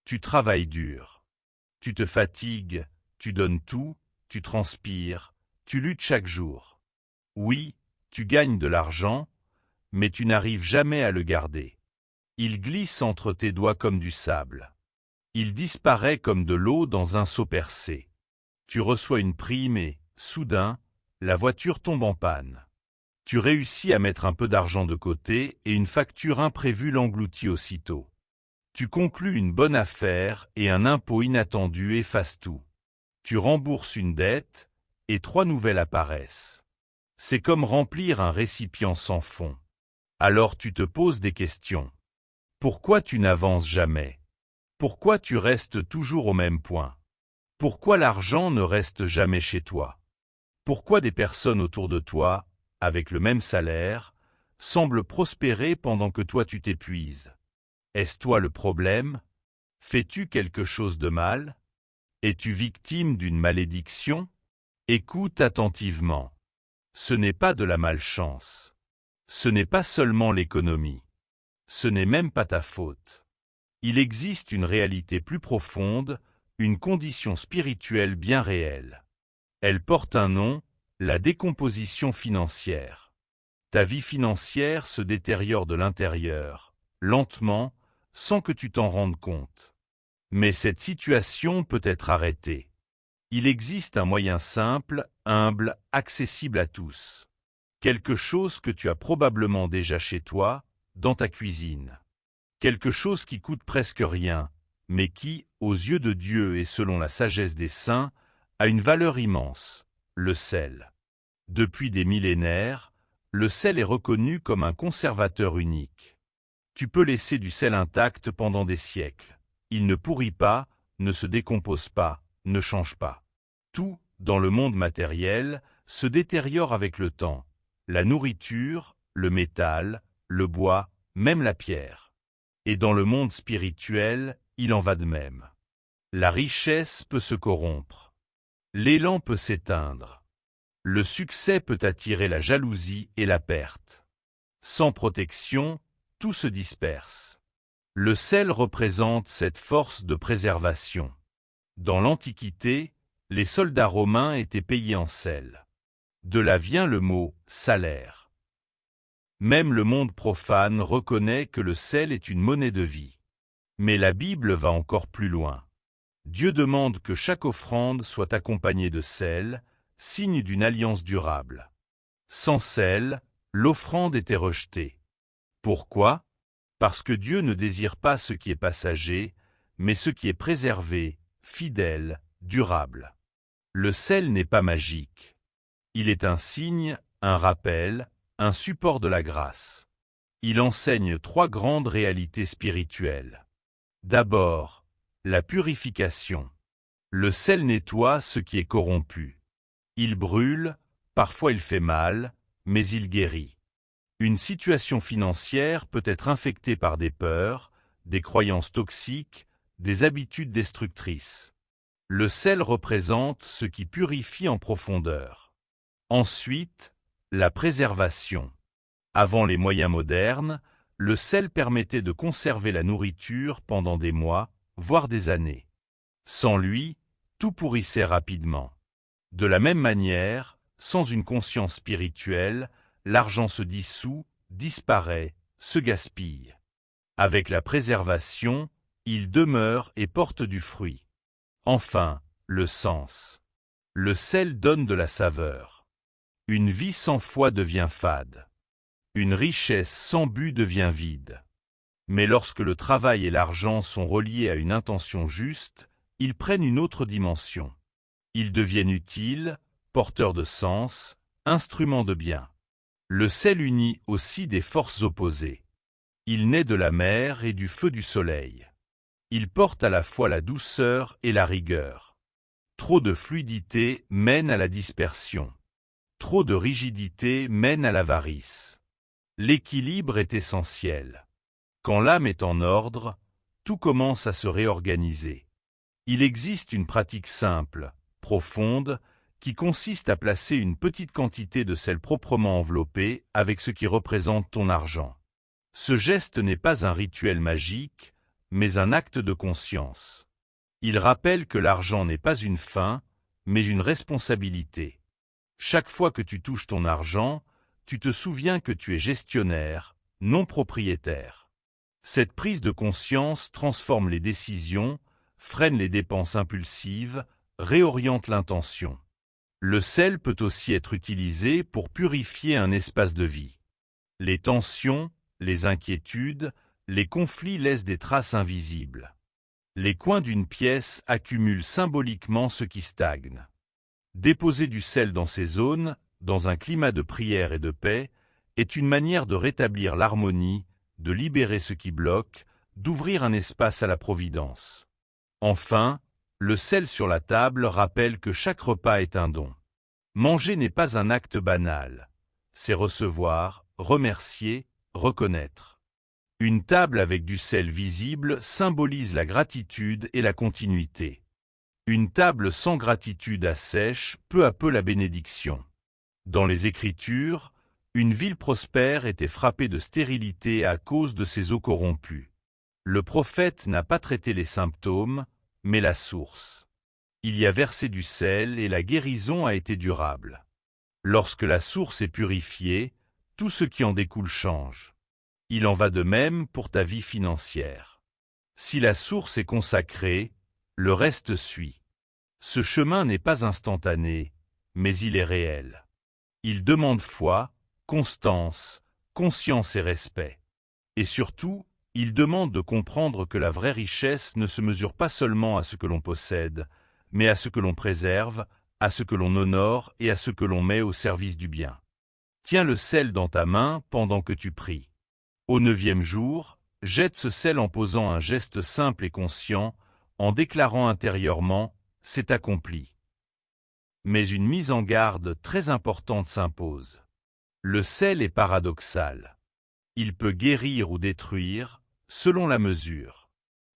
Tu travailles dur. Tu te fatigues, tu donnes tout, tu transpires, tu luttes chaque jour. Oui, tu gagnes de l'argent, mais tu n'arrives jamais à le garder. Il glisse entre tes doigts comme du sable. Il disparaît comme de l'eau dans un seau percé. Tu reçois une prime et, soudain, la voiture tombe en panne. Tu réussis à mettre un peu d'argent de côté et une facture imprévue l'engloutit aussitôt. Tu conclus une bonne affaire et un impôt inattendu efface tout. Tu rembourses une dette et 3 nouvelles apparaissent. C'est comme remplir un récipient sans fond. Alors tu te poses des questions. Pourquoi tu n'avances jamais? Pourquoi tu restes toujours au même point? Pourquoi l'argent ne reste jamais chez toi? Pourquoi des personnes autour de toi, avec le même salaire, semblent prospérer pendant que toi tu t'épuises? Est-ce toi le problème? Fais-tu quelque chose de mal? Es-tu victime d'une malédiction? Écoute attentivement. Ce n'est pas de la malchance. Ce n'est pas seulement l'économie. Ce n'est même pas ta faute. Il existe une réalité plus profonde, une condition spirituelle bien réelle. Elle porte un nom, la décomposition financière. Ta vie financière se détériore de l'intérieur, lentement, sans que tu t'en rendes compte. Mais cette situation peut être arrêtée. Il existe un moyen simple, humble, accessible à tous. Quelque chose que tu as probablement déjà chez toi, dans ta cuisine. Quelque chose qui coûte presque rien, mais qui, aux yeux de Dieu et selon la sagesse des saints, a une valeur immense, le sel. Depuis des millénaires, le sel est reconnu comme un conservateur unique. Tu peux laisser du sel intact pendant des siècles. Il ne pourrit pas, ne se décompose pas, ne change pas. Tout, dans le monde matériel, se détériore avec le temps. La nourriture, le métal, le bois, même la pierre. Et dans le monde spirituel, il en va de même. La richesse peut se corrompre. L'élan peut s'éteindre. Le succès peut attirer la jalousie et la perte. Sans protection, tout se disperse. Le sel représente cette force de préservation. Dans l'Antiquité, les soldats romains étaient payés en sel. De là vient le mot « salaire ». Même le monde profane reconnaît que le sel est une monnaie de vie. Mais la Bible va encore plus loin. Dieu demande que chaque offrande soit accompagnée de sel, signe d'une alliance durable. Sans sel, l'offrande était rejetée. Pourquoi? Parce que Dieu ne désire pas ce qui est passager, mais ce qui est préservé, fidèle, durable. Le sel n'est pas magique. Il est un signe, un rappel, un support de la grâce. Il enseigne 3 grandes réalités spirituelles. D'abord, la purification. Le sel nettoie ce qui est corrompu. Il brûle, parfois il fait mal, mais il guérit. Une situation financière peut être infectée par des peurs, des croyances toxiques, des habitudes destructrices. Le sel représente ce qui purifie en profondeur. Ensuite, la préservation. Avant les moyens modernes, le sel permettait de conserver la nourriture pendant des mois, voire des années. Sans lui, tout pourrissait rapidement. De la même manière, sans une conscience spirituelle, l'argent se dissout, disparaît, se gaspille. Avec la préservation, il demeure et porte du fruit. Enfin, le sens. Le sel donne de la saveur. Une vie sans foi devient fade. Une richesse sans but devient vide. Mais lorsque le travail et l'argent sont reliés à une intention juste, ils prennent une autre dimension. Ils deviennent utiles, porteurs de sens, instruments de bien. Le sel unit aussi des forces opposées. Il naît de la mer et du feu du soleil. Il porte à la fois la douceur et la rigueur. Trop de fluidité mène à la dispersion. Trop de rigidité mène à l'avarice. L'équilibre est essentiel. Quand l'âme est en ordre, tout commence à se réorganiser. Il existe une pratique simple, profonde, qui consiste à placer une petite quantité de sel proprement enveloppé avec ce qui représente ton argent. Ce geste n'est pas un rituel magique, mais un acte de conscience. Il rappelle que l'argent n'est pas une fin, mais une responsabilité. Chaque fois que tu touches ton argent, tu te souviens que tu es gestionnaire, non propriétaire. Cette prise de conscience transforme les décisions, freine les dépenses impulsives, réoriente l'intention. Le sel peut aussi être utilisé pour purifier un espace de vie. Les tensions, les inquiétudes, les conflits laissent des traces invisibles. Les coins d'une pièce accumulent symboliquement ce qui stagne. Déposer du sel dans ces zones, dans un climat de prière et de paix, est une manière de rétablir l'harmonie, de libérer ce qui bloque, d'ouvrir un espace à la providence. Enfin, le sel sur la table rappelle que chaque repas est un don. Manger n'est pas un acte banal. C'est recevoir, remercier, reconnaître. Une table avec du sel visible symbolise la gratitude et la continuité. Une table sans gratitude assèche peu à peu la bénédiction. Dans les Écritures, une ville prospère était frappée de stérilité à cause de ses eaux corrompues. Le prophète n'a pas traité les symptômes, mais la source. Il y a versé du sel et la guérison a été durable. Lorsque la source est purifiée, tout ce qui en découle change. Il en va de même pour ta vie financière. Si la source est consacrée, le reste suit. Ce chemin n'est pas instantané, mais il est réel. Il demande foi, constance, conscience et respect. Et surtout, il demande de comprendre que la vraie richesse ne se mesure pas seulement à ce que l'on possède, mais à ce que l'on préserve, à ce que l'on honore et à ce que l'on met au service du bien. Tiens le sel dans ta main pendant que tu pries. Au 9e jour, jette ce sel en posant un geste simple et conscient, en déclarant intérieurement « c'est accompli ». Mais une mise en garde très importante s'impose. Le sel est paradoxal. Il peut guérir ou détruire, selon la mesure.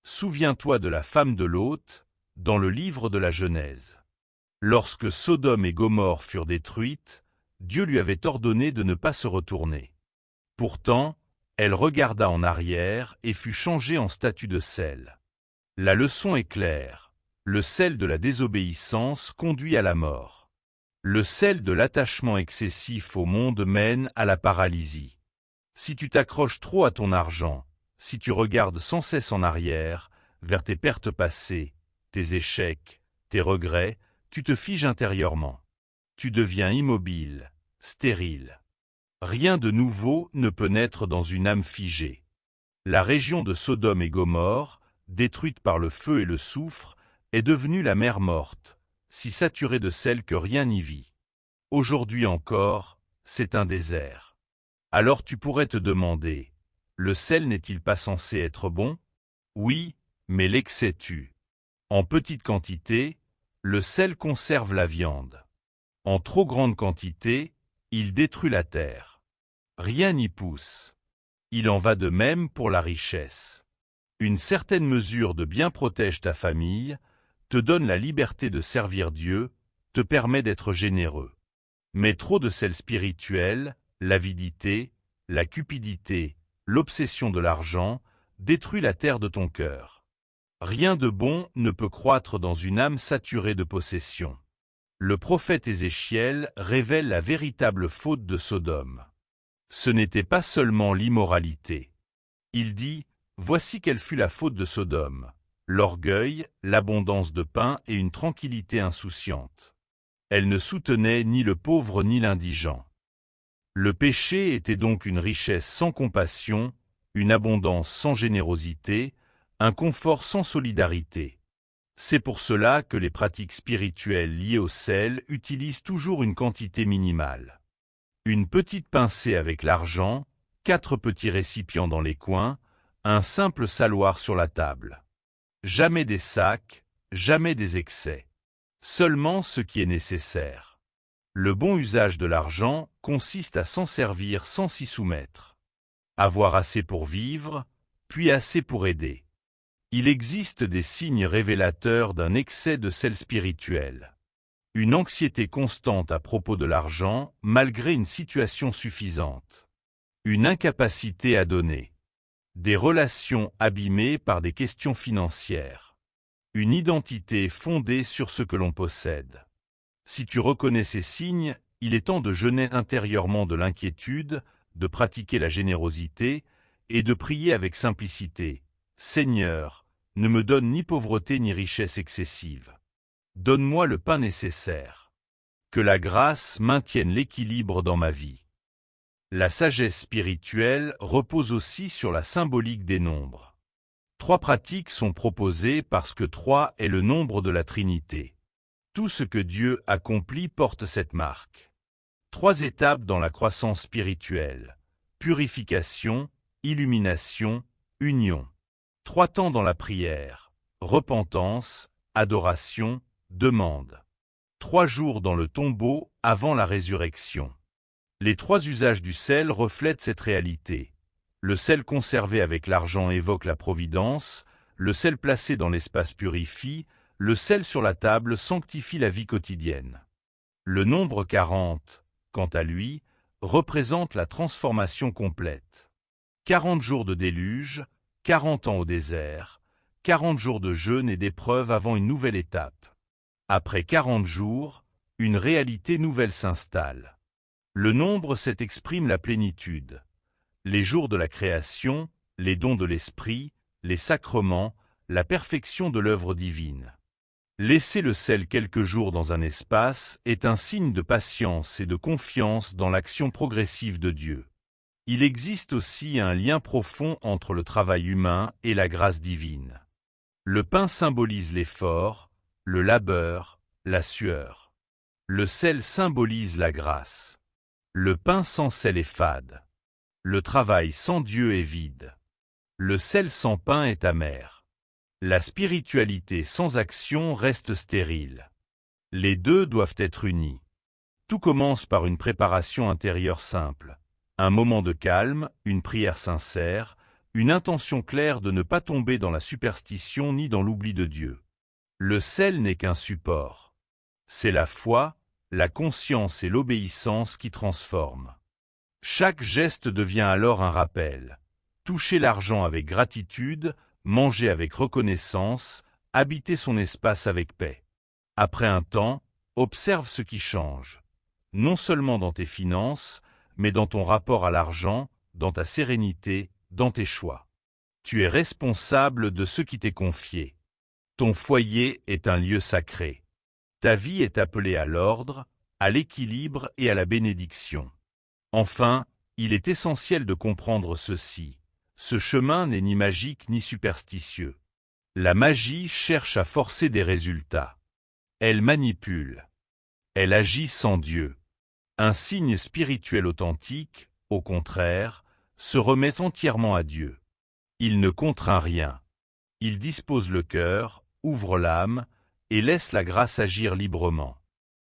Souviens-toi de la femme de Lot, dans le livre de la Genèse. Lorsque Sodome et Gomorrhe furent détruites, Dieu lui avait ordonné de ne pas se retourner. Pourtant, elle regarda en arrière et fut changée en statue de sel. La leçon est claire. Le sel de la désobéissance conduit à la mort. Le sel de l'attachement excessif au monde mène à la paralysie. Si tu t'accroches trop à ton argent, si tu regardes sans cesse en arrière, vers tes pertes passées, tes échecs, tes regrets, tu te figes intérieurement. Tu deviens immobile, stérile. Rien de nouveau ne peut naître dans une âme figée. La région de Sodome et Gomorrhe, détruite par le feu et le soufre, est devenue la mer morte, si saturée de sel que rien n'y vit. Aujourd'hui encore, c'est un désert. Alors tu pourrais te demander, le sel n'est-il pas censé être bon? Oui, mais l'excès tue. En petite quantité, le sel conserve la viande. En trop grande quantité, il détruit la terre. Rien n'y pousse. Il en va de même pour la richesse. Une certaine mesure de bien protège ta famille, te donne la liberté de servir Dieu, te permet d'être généreux. Mais trop de sel spirituel, l'avidité, la cupidité, l'obsession de l'argent, détruit la terre de ton cœur. Rien de bon ne peut croître dans une âme saturée de possession. Le prophète Ézéchiel révèle la véritable faute de Sodome. Ce n'était pas seulement l'immoralité. Il dit « Voici quelle fut la faute de Sodome, l'orgueil, l'abondance de pain et une tranquillité insouciante. Elle ne soutenait ni le pauvre ni l'indigent. » Le péché était donc une richesse sans compassion, une abondance sans générosité, un confort sans solidarité. C'est pour cela que les pratiques spirituelles liées au sel utilisent toujours une quantité minimale. Une petite pincée avec l'argent, 4 petits récipients dans les coins, un simple saloir sur la table. Jamais des sacs, jamais des excès. Seulement ce qui est nécessaire. Le bon usage de l'argent consiste à s'en servir sans s'y soumettre. Avoir assez pour vivre, puis assez pour aider. Il existe des signes révélateurs d'un excès de sel spirituel. Une anxiété constante à propos de l'argent, malgré une situation suffisante. Une incapacité à donner. Des relations abîmées par des questions financières. Une identité fondée sur ce que l'on possède. Si tu reconnais ces signes, il est temps de jeûner intérieurement de l'inquiétude, de pratiquer la générosité et de prier avec simplicité. Seigneur, ne me donne ni pauvreté ni richesse excessive. Donne-moi le pain nécessaire. Que la grâce maintienne l'équilibre dans ma vie. La sagesse spirituelle repose aussi sur la symbolique des nombres. 3 pratiques sont proposées parce que 3 est le nombre de la Trinité. Tout ce que Dieu accomplit porte cette marque. 3 étapes dans la croissance spirituelle. Purification, illumination, union. 3 temps dans la prière. Repentance, adoration, demande. 3 jours dans le tombeau avant la résurrection. Les 3 usages du sel reflètent cette réalité. Le sel conservé avec l'argent évoque la providence, le sel placé dans l'espace purifie, le sel sur la table sanctifie la vie quotidienne. Le nombre 40, quant à lui, représente la transformation complète. 40 jours de déluge, 40 ans au désert, 40 jours de jeûne et d'épreuve avant une nouvelle étape. Après 40 jours, une réalité nouvelle s'installe. Le nombre 7 exprime la plénitude. Les jours de la création, les dons de l'esprit, les sacrements, la perfection de l'œuvre divine. Laisser le sel quelques jours dans un espace est un signe de patience et de confiance dans l'action progressive de Dieu. Il existe aussi un lien profond entre le travail humain et la grâce divine. Le pain symbolise l'effort, le labeur, la sueur. Le sel symbolise la grâce. Le pain sans sel est fade. Le travail sans Dieu est vide. Le sel sans pain est amer. La spiritualité sans action reste stérile. Les deux doivent être unis. Tout commence par une préparation intérieure simple. Un moment de calme, une prière sincère, une intention claire de ne pas tomber dans la superstition ni dans l'oubli de Dieu. Le sel n'est qu'un support. C'est la foi, la conscience et l'obéissance qui transforment. Chaque geste devient alors un rappel. Toucher l'argent avec gratitude, manger avec reconnaissance, habiter son espace avec paix. Après un temps, observe ce qui change. Non seulement dans tes finances, mais dans ton rapport à l'argent, dans ta sérénité, dans tes choix. Tu es responsable de ce qui t'est confié. Ton foyer est un lieu sacré. Ta vie est appelée à l'ordre, à l'équilibre et à la bénédiction. Enfin, il est essentiel de comprendre ceci. Ce chemin n'est ni magique ni superstitieux. La magie cherche à forcer des résultats. Elle manipule. Elle agit sans Dieu. Un signe spirituel authentique, au contraire, se remet entièrement à Dieu. Il ne contraint rien. Il dispose le cœur, ouvre l'âme, et laisse la grâce agir librement.